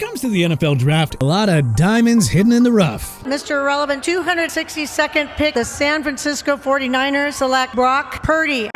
comes to the NFL draft, a lot of diamonds hidden in the rough. Mr. Irrelevant, 262nd pick, the San Francisco 49ers select Brock Purdy.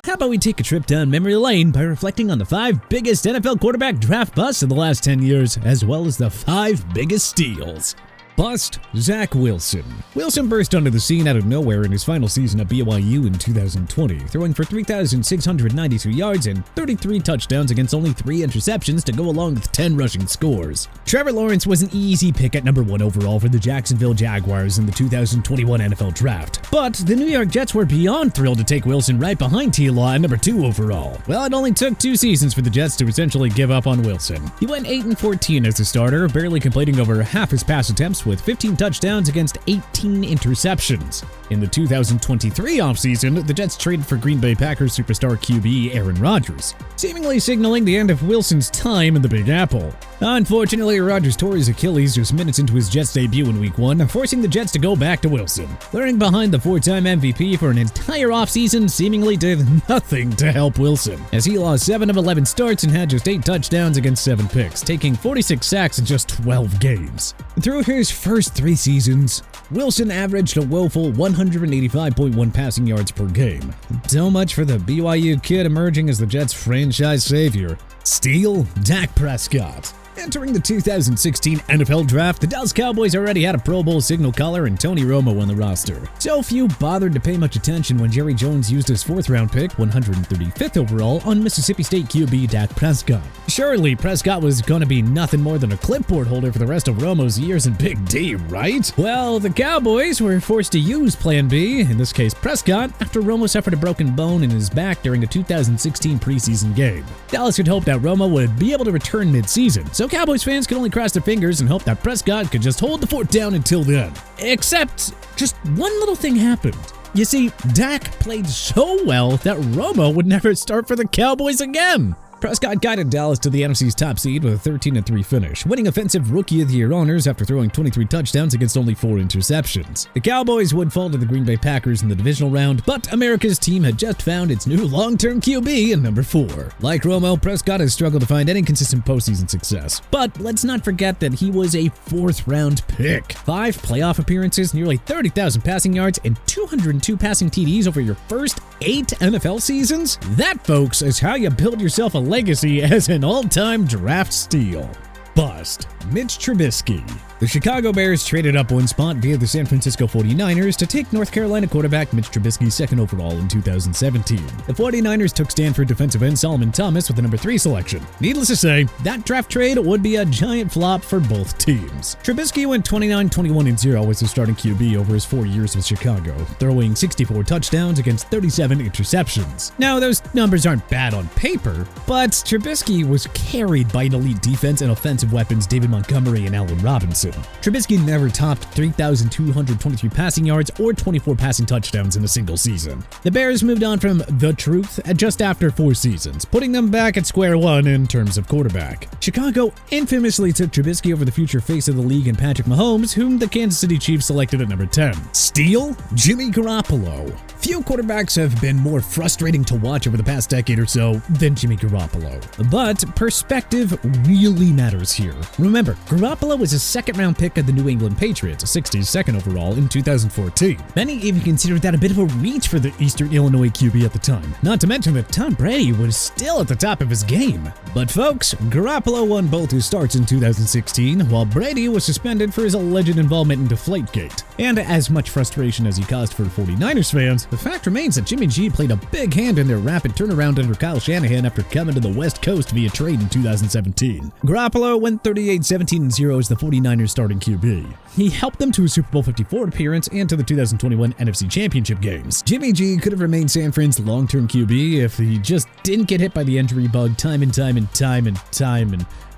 How about we take a trip down memory lane by reflecting on the 5 biggest NFL quarterback draft busts in the last 10 years, as well as the 5 biggest steals. Bust, Zack Wilson. Wilson burst onto the scene out of nowhere in his final season at BYU in 2020, throwing for 3,692 yards and 33 touchdowns against only 3 interceptions to go along with 10 rushing scores. Trevor Lawrence was an easy pick at number 1 overall for the Jacksonville Jaguars in the 2021 NFL Draft, but the New York Jets were beyond thrilled to take Wilson right behind T-Law at number 2 overall. Well, it only took 2 seasons for the Jets to essentially give up on Wilson. He went 8-14 as a starter, barely completing over half his pass attempts with 15 touchdowns against 18 interceptions. In the 2023 offseason, the Jets traded for Green Bay Packers superstar QB Aaron Rodgers, seemingly signaling the end of Wilson's time in the Big Apple. Unfortunately, Rodgers tore his Achilles just minutes into his Jets debut in Week 1, forcing the Jets to go back to Wilson. Learning behind the 4-time MVP for an entire offseason seemingly did nothing to help Wilson, as he lost 7 of 11 starts and had just 8 touchdowns against 7 picks, taking 46 sacks in just 12 games. Through his first 3 seasons, Wilson averaged a woeful 185.1 passing yards per game. So much for the BYU kid emerging as the Jets' franchise savior. Steal, Dak Prescott. Entering the 2016 NFL Draft, the Dallas Cowboys already had a Pro Bowl signal caller and Tony Romo on the roster. So few bothered to pay much attention when Jerry Jones used his 4th-round pick, 135th overall, on Mississippi State QB Dak Prescott. Surely, Prescott was going to be nothing more than a clipboard holder for the rest of Romo's years in Big D, right? Well, the Cowboys were forced to use Plan B, in this case Prescott, after Romo suffered a broken bone in his back during a 2016 preseason game. Dallas had hoped that Romo would be able to return mid-season, so Cowboys fans could only cross their fingers and hope that Prescott could just hold the fort down until then. Except, just one little thing happened. You see, Dak played so well that Romo would never start for the Cowboys again. Prescott guided Dallas to the NFC's top seed with a 13-3 finish, winning Offensive Rookie of the Year honors after throwing 23 touchdowns against only 4 interceptions. The Cowboys would fall to the Green Bay Packers in the divisional round, but America's team had just found its new long-term QB in number 4. Like Romo, Prescott has struggled to find any consistent postseason success. But let's not forget that he was a 4th-round pick. 5 playoff appearances, nearly 30,000 passing yards, and 202 passing TDs over your first 8 NFL seasons? That, folks, is how you build yourself a legacy as an all-time draft steal. Bust, Mitch Trubisky. The Chicago Bears traded up 1 spot via the San Francisco 49ers to take North Carolina quarterback Mitch Trubisky 2nd overall in 2017. The 49ers took Stanford defensive end Solomon Thomas with the number 3 selection. Needless to say, that draft trade would be a giant flop for both teams. Trubisky went 29-21-0 as the starting QB over his 4 years with Chicago, throwing 64 touchdowns against 37 interceptions. Now, those numbers aren't bad on paper, but Trubisky was carried by an elite defense and offensive weapons David Montgomery and Allen Robinson. Trubisky never topped 3,223 passing yards or 24 passing touchdowns in a single season. The Bears moved on from the truth just after 4 seasons, putting them back at square one in terms of quarterback. Chicago infamously took Trubisky over the future face of the league in Patrick Mahomes, whom the Kansas City Chiefs selected at number 10. Steal, Jimmy Garoppolo. Few quarterbacks have been more frustrating to watch over the past decade or so than Jimmy Garoppolo. But perspective really matters here. Remember, Garoppolo was a 2nd-round pick of the New England Patriots, 62nd overall in 2014. Many even considered that a bit of a reach for the Eastern Illinois QB at the time, not to mention that Tom Brady was still at the top of his game. But folks, Garoppolo won both his starts in 2016, while Brady was suspended for his alleged involvement in Deflategate. And as much frustration as he caused for 49ers fans, the fact remains that Jimmy G played a big hand in their rapid turnaround under Kyle Shanahan after coming to the West Coast via trade in 2017. Garoppolo went 38-17-0 as the 49ers starting QB. He helped them to a Super Bowl 54 appearance and to the 2021 NFC Championship games. Jimmy G could have remained San Fran's long-term QB if he just didn't get hit by the injury bug time and time.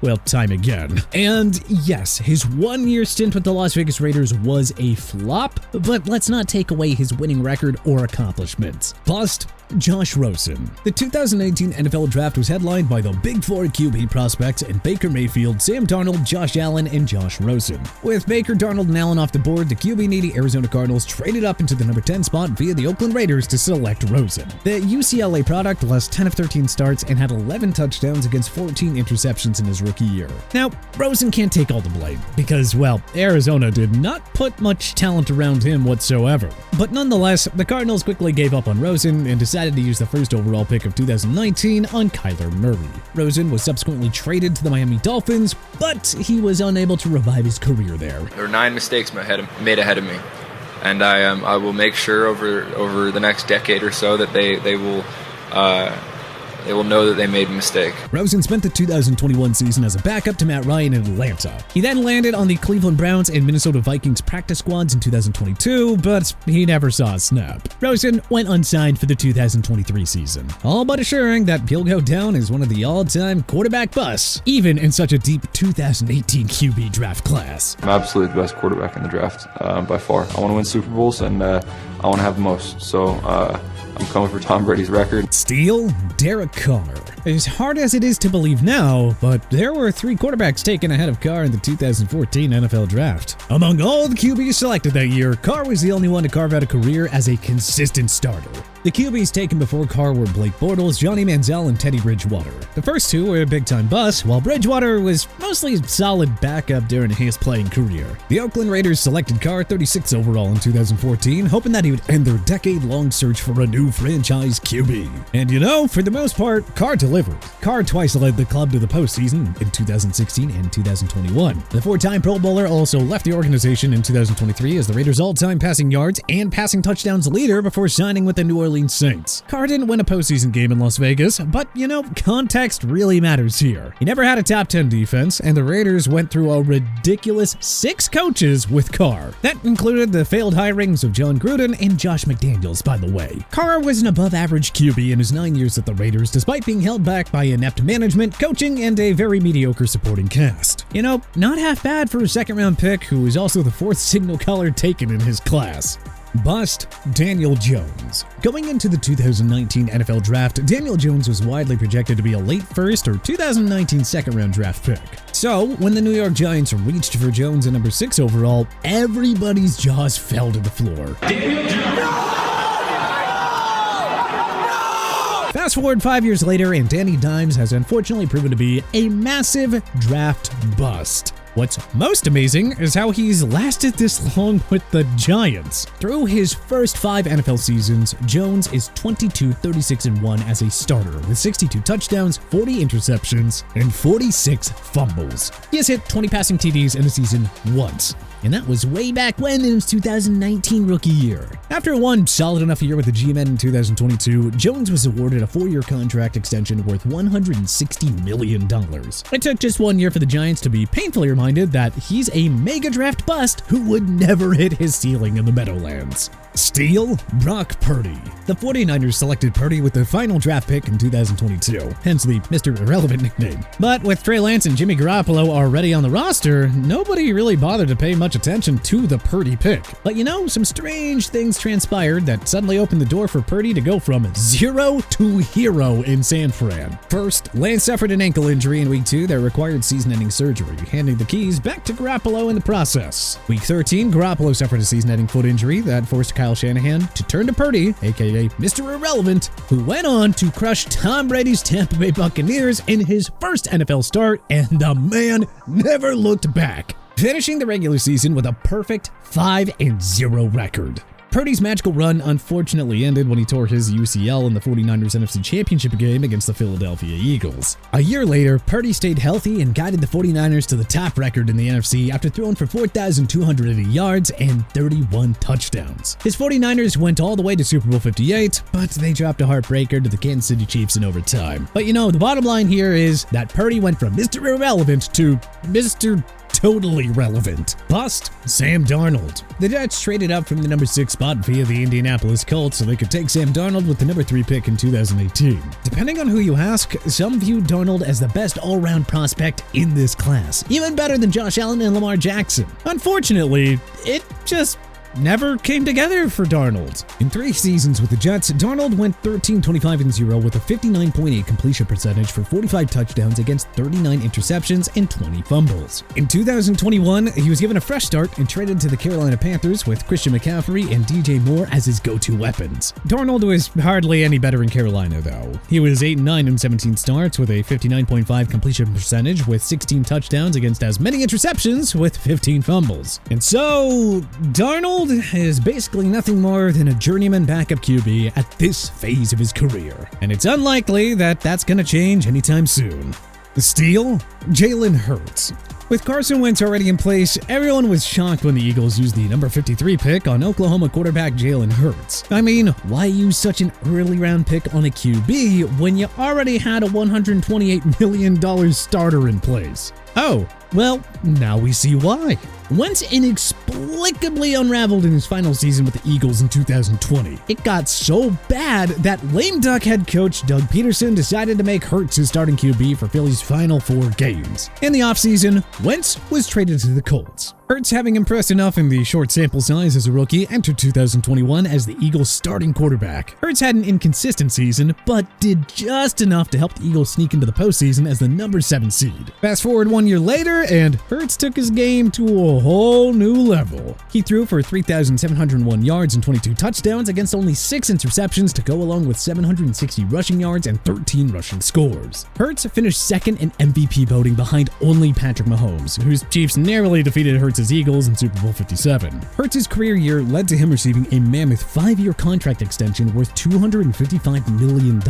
Well, time again. And yes, his one-year stint with the Las Vegas Raiders was a flop, but let's not take away his winning record or accomplishments. Bust, Josh Rosen. The 2018 NFL Draft was headlined by the Big Four QB prospects in Baker Mayfield, Sam Darnold, Josh Allen, and Josh Rosen. With Baker, Darnold, and Allen off the board, the QB-needy Arizona Cardinals traded up into the number 10 spot via the Oakland Raiders to select Rosen. The UCLA product lost 10 of 13 starts and had 11 touchdowns against 14 interceptions in his rookie year. Now, Rosen can't take all the blame because, well, Arizona did not put much talent around him whatsoever. But nonetheless, the Cardinals quickly gave up on Rosen and decided to use the first overall pick of 2019 on Kyler Murray. Rosen was subsequently traded to the Miami Dolphins, but he was unable to revive his career there. There were 9 mistakes made ahead of me, and I will make sure over the next decade or so that they will know that they made a mistake. Rosen spent the 2021 season as a backup to Matt Ryan in Atlanta. He then landed on the Cleveland Browns and Minnesota Vikings practice squads in 2022, but he never saw a snap. Rosen went unsigned for the 2023 season, all but assuring that he'll go down as one of the all-time quarterback busts, even in such a deep 2018 QB draft class. I'm absolutely the best quarterback in the draft, by far. I want to win Super Bowls, and I want to have the most, so I'm coming for Tom Brady's record. Steal Derek Carr. As hard as it is to believe now, but there were 3 quarterbacks taken ahead of Carr in the 2014 NFL Draft. Among all the QBs selected that year, Carr was the only one to carve out a career as a consistent starter. The QBs taken before Carr were Blake Bortles, Johnny Manziel, and Teddy Bridgewater. The first 2 were big-time busts, while Bridgewater was mostly a solid backup during his playing career. The Oakland Raiders selected Carr 36th overall in 2014, hoping that he would end their decade-long search for a new franchise QB. And you know, for the most part, Carr delivered. Carr twice led the club to the postseason in 2016 and 2021. The 4-time Pro Bowler also left the organization in 2023 as the Raiders' all-time passing yards and passing touchdowns leader before signing with the New Orleans Saints. Carr didn't win a postseason game in Las Vegas, but you know, context really matters here. He never had a top 10 defense, and the Raiders went through a ridiculous 6 coaches with Carr. That included the failed hirings of John Gruden and Josh McDaniels, by the way. Carr was an above-average QB in his 9 years at the Raiders, despite being held back by inept management, coaching, and a very mediocre supporting cast. You know, not half bad for a second-round pick who was also the 4th signal caller taken in his class. Bust Daniel Jones. Going into the 2019 NFL Draft, Daniel Jones was widely projected to be a late first or 2019 second-round draft pick. So, when the New York Giants reached for Jones at number 6 overall, everybody's jaws fell to the floor. Daniel Jones! Fast forward 5 years later, and Danny Dimes has unfortunately proven to be a massive draft bust. What's most amazing is how he's lasted this long with the Giants. Through his first 5 NFL seasons, Jones is 22-36-1 as a starter with 62 touchdowns, 40 interceptions, and 46 fumbles. He has hit 20 passing TDs in a season once, and that was way back when in his 2019 rookie year. After one solid enough year with the G-Men in 2022, Jones was awarded a 4-year contract extension worth $160 million. It took just 1 year for the Giants to be painfully reminded that he's a mega draft bust who would never hit his ceiling in the Meadowlands. Steal Brock Purdy. The 49ers selected Purdy with the final draft pick in 2022, hence the Mr. Irrelevant nickname. But with Trey Lance and Jimmy Garoppolo already on the roster, nobody really bothered to pay much attention to the Purdy pick. But you know, some strange things transpired that suddenly opened the door for Purdy to go from 0 to hero in San Fran. First, Lance suffered an ankle injury in Week 2 that required season-ending surgery, handing the keys back to Garoppolo in the process. Week 13, Garoppolo suffered a season-ending foot injury that forced Kyle Shanahan to turn to Purdy, aka Mr. Irrelevant, who went on to crush Tom Brady's Tampa Bay Buccaneers in his first NFL start, and the man never looked back, finishing the regular season with a perfect 5-0 record. Purdy's magical run unfortunately ended when he tore his UCL in the 49ers NFC Championship game against the Philadelphia Eagles. A year later, Purdy stayed healthy and guided the 49ers to the top record in the NFC after throwing for 4,280 yards and 31 touchdowns. His 49ers went all the way to Super Bowl 58, but they dropped a heartbreaker to the Kansas City Chiefs in overtime. But you know, the bottom line here is that Purdy went from Mr. Irrelevant to Mr. totally relevant. Bust, Sam Darnold. The Jets traded up from the number 6 spot via the Indianapolis Colts so they could take Sam Darnold with the number 3 pick in 2018. Depending on who you ask, some view Darnold as the best all-round prospect in this class, even better than Josh Allen and Lamar Jackson. Unfortunately, it just never came together for Darnold. In 3 seasons with the Jets, Darnold went 13-25-0 with a 59.8 completion percentage for 45 touchdowns against 39 interceptions and 20 fumbles. In 2021, he was given a fresh start and traded to the Carolina Panthers with Christian McCaffrey and DJ Moore as his go-to weapons. Darnold was hardly any better in Carolina, though. He was 8-9 in 17 starts with a 59.5 completion percentage with 16 touchdowns against as many interceptions with 15 fumbles. And so, Darnold is basically nothing more than a journeyman backup QB at this phase of his career, and it's unlikely that that's going to change anytime soon. The steal? Jaylen Herz. With Carson Wentz already in place, everyone was shocked when the Eagles used the number 53 pick on Oklahoma quarterback Jaylen Herz. I mean, why use such an early round pick on a QB when you already had a $128 million starter in place? Oh, well, now we see why. Wentz inexplicably unraveled in his final season with the Eagles in 2020. It got so bad that lame duck head coach Doug Peterson decided to make Hertz his starting QB for Philly's final 4 games. In the offseason, Wentz was traded to the Colts. Hertz, having impressed enough in the short sample size as a rookie, entered 2021 as the Eagles' starting quarterback. Hertz had an inconsistent season, but did just enough to help the Eagles sneak into the postseason as the number 7 seed. Fast forward 1 year later, and Hertz took his game to a whole new level. He threw for 3,701 yards and 22 touchdowns against only 6 interceptions to go along with 760 rushing yards and 13 rushing scores. Hertz finished second in MVP voting behind only Patrick Mahomes, whose Chiefs narrowly defeated Hertz's Eagles in Super Bowl 57. Hertz's career year led to him receiving a mammoth 5-year contract extension worth $255 million.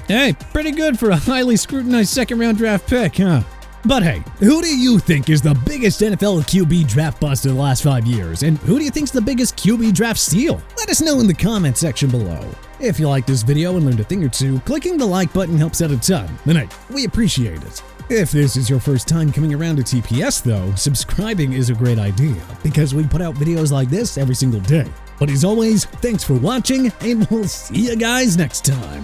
Hey, pretty good for a highly scrutinized second-round draft pick, huh? But hey, who do you think is the biggest NFL QB draft bust of the last 5 years? And who do you think's the biggest QB draft steal? Let us know in the comment section below. If you liked this video and learned a thing or two, clicking the like button helps out a ton, and hey, we appreciate it. If this is your first time coming around to TPS though, subscribing is a great idea, because we put out videos like this every single day. But as always, thanks for watching, and we'll see you guys next time.